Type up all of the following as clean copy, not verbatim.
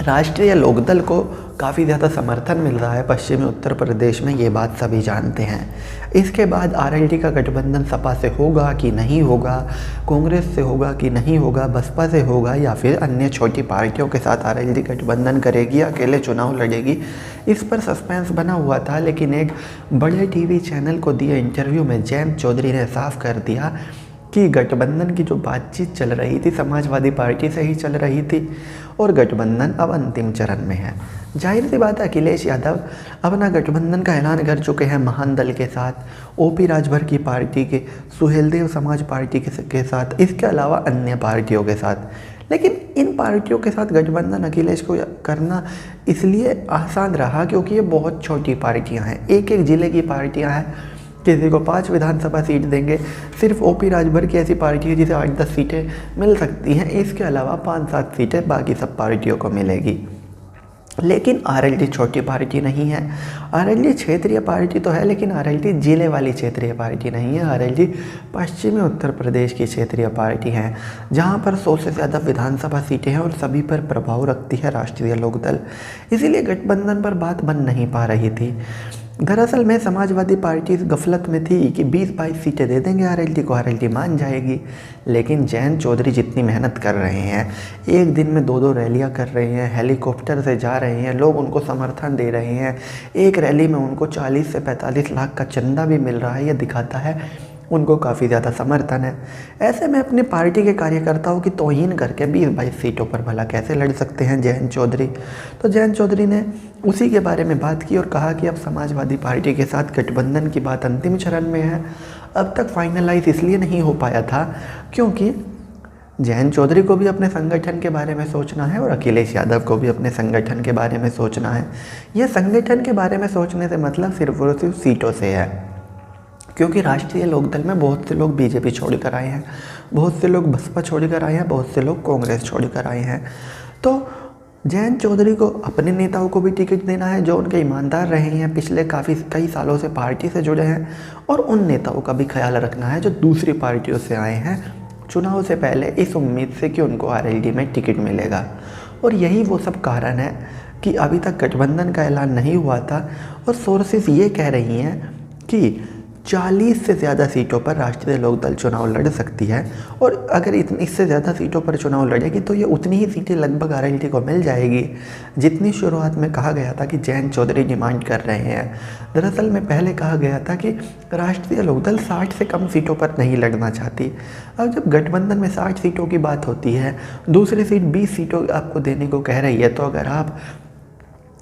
राष्ट्रीय लोकदल को काफ़ी ज़्यादा समर्थन मिल रहा है पश्चिमी उत्तर प्रदेश में, ये बात सभी जानते हैं। इसके बाद आरएलडी का गठबंधन सपा से होगा कि नहीं होगा, कांग्रेस से होगा कि नहीं होगा, बसपा से होगा या फिर अन्य छोटी पार्टियों के साथ आरएलडी गठबंधन करेगी या अकेले चुनाव लड़ेगी, इस पर सस्पेंस बना हुआ था। लेकिन एक बड़े टीवी चैनल को दिए इंटरव्यू में जयंत चौधरी ने साफ कर दिया कि गठबंधन की जो बातचीत चल रही थी समाजवादी पार्टी से ही चल रही थी और गठबंधन अब अंतिम चरण में है। जाहिर सी बात है अखिलेश यादव अपना गठबंधन का ऐलान कर चुके हैं महान दल के साथ, ओपी राजभर की पार्टी के, सुहेलदेव समाज पार्टी के साथ, इसके अलावा अन्य पार्टियों के साथ। लेकिन इन पार्टियों के साथ गठबंधन अखिलेश को करना इसलिए आसान रहा क्योंकि ये बहुत छोटी पार्टियां हैं, एक एक ज़िले की पार्टियां हैं। किसी को 5 विधानसभा सीट देंगे, सिर्फ ओपी राजभर की ऐसी पार्टी है जिसे 8-10 सीटें मिल सकती हैं, इसके अलावा 5-7 सीटें बाकी सब पार्टियों को मिलेगी। लेकिन आरएलडी छोटी पार्टी नहीं है, आरएलडी क्षेत्रीय पार्टी तो है लेकिन आरएलडी जिले वाली क्षेत्रीय पार्टी नहीं है। आरएलडी पश्चिमी उत्तर प्रदेश की क्षेत्रीय पार्टी है जहां पर 100 से ज़्यादा विधानसभा सीटें हैं और सभी पर प्रभाव रखती है राष्ट्रीय लोकदल। इसीलिए गठबंधन पर बात बन नहीं पा रही थी। दरअसल में समाजवादी पार्टी इस गफलत में थी कि 20-22 सीटें दे देंगे आरएलडी को, आरएलडी मान जाएगी। लेकिन जयंत चौधरी जितनी मेहनत कर रहे हैं, एक दिन में 2-2 रैलियां कर रहे हैं, हेलीकॉप्टर से जा रहे हैं, लोग उनको समर्थन दे रहे हैं, एक रैली में उनको 40 से 45 लाख का चंदा भी मिल रहा है, यह दिखाता है उनको काफ़ी ज़्यादा समर्थन है। ऐसे में अपनी पार्टी के कार्यकर्ताओं की तौहीन करके 20-22 सीटों पर भला कैसे लड़ सकते हैं जयंत चौधरी। तो जयंत चौधरी ने उसी के बारे में बात की और कहा कि अब समाजवादी पार्टी के साथ गठबंधन की बात अंतिम चरण में है। अब तक फाइनलाइज इसलिए नहीं हो पाया था क्योंकि जयंत चौधरी को भी अपने संगठन के बारे में सोचना है और अखिलेश यादव को भी अपने संगठन के बारे में सोचना है। यह संगठन के बारे में सोचने से मतलब सिर्फ और सिर्फ सीटों से है, क्योंकि राष्ट्रीय लोकदल में बहुत से लोग बीजेपी छोड़कर आए हैं, बहुत से लोग बसपा छोड़कर आए हैं, बहुत से लोग कांग्रेस छोड़कर आए हैं। तो जयंत चौधरी को अपने नेताओं को भी टिकट देना है जो उनके ईमानदार रहे हैं, पिछले कई सालों से पार्टी से जुड़े हैं, और उन नेताओं का भी ख्याल रखना है जो दूसरी पार्टियों से आए हैं चुनाव से पहले इस उम्मीद से कि उनको आरएलडी में टिकट मिलेगा। और यही वो सब कारण है कि अभी तक गठबंधन का ऐलान नहीं हुआ था और सोर्सेस ये कह रही हैं कि 40 से ज़्यादा सीटों पर राष्ट्रीय लोकदल चुनाव लड़ सकती है और अगर इससे ज़्यादा सीटों पर चुनाव लड़ेगी तो ये उतनी ही सीटें लगभग आरएलडी को मिल जाएगी जितनी शुरुआत में कहा गया था कि जयंत चौधरी डिमांड कर रहे हैं। दरअसल में पहले कहा गया था कि राष्ट्रीय लोकदल 60 से कम सीटों पर नहीं लड़ना चाहती। अब जब गठबंधन में 60 सीटों की बात होती है, दूसरी सीट 20 सीटों आपको देने को कह रही है, तो अगर आप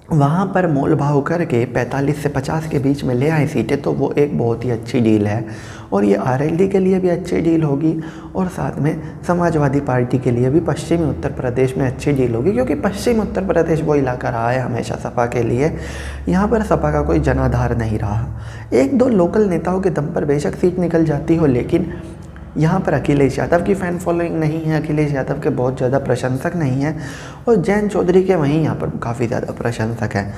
वहाँ पर मोल भाव करके 45 से 50 के बीच में ले आए सीटें तो वो एक बहुत ही अच्छी डील है और ये आरएलडी के लिए भी अच्छी डील होगी और साथ में समाजवादी पार्टी के लिए भी पश्चिमी उत्तर प्रदेश में अच्छी डील होगी, क्योंकि पश्चिमी उत्तर प्रदेश वो इलाका रहा है हमेशा सपा के लिए। यहाँ पर सपा का कोई जनाधार नहीं रहा। 1-2 लोकल नेताओं के दम पर बेशक सीट निकल जाती हो, लेकिन यहाँ पर अखिलेश यादव की फ़ैन फॉलोइंग नहीं है, अखिलेश यादव के बहुत ज़्यादा प्रशंसक नहीं हैं और जयंत चौधरी के वहीं यहाँ पर काफ़ी ज़्यादा प्रशंसक हैं।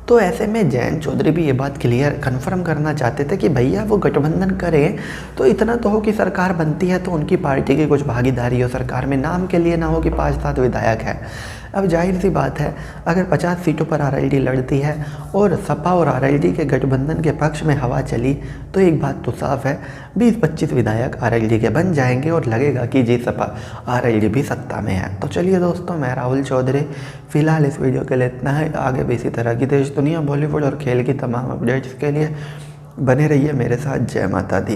तो ऐसे में जयंत चौधरी भी ये बात क्लियर कन्फर्म करना चाहते थे कि भैया वो गठबंधन करें तो इतना तो हो कि सरकार बनती है तो उनकी पार्टी की कुछ भागीदारी हो सरकार में, नाम के लिए ना हो कि 5-7 विधायक हैं। अब जाहिर सी बात है अगर 50 सीटों पर आरएलडी लड़ती है और सपा और आरएलडी के गठबंधन के पक्ष में हवा चली तो एक बात तो साफ है 20-25 विधायक आरएलडी के बन जाएंगे और लगेगा कि जी सपा आरएलडी भी सत्ता में है। तो चलिए दोस्तों, मैं राहुल चौधरी, फ़िलहाल इस वीडियो के लिए इतना है। आगे भी इसी तरह की देश दुनिया, बॉलीवुड और खेल की तमाम अपडेट्स के लिए बने रहिए मेरे साथ। जय माता दी।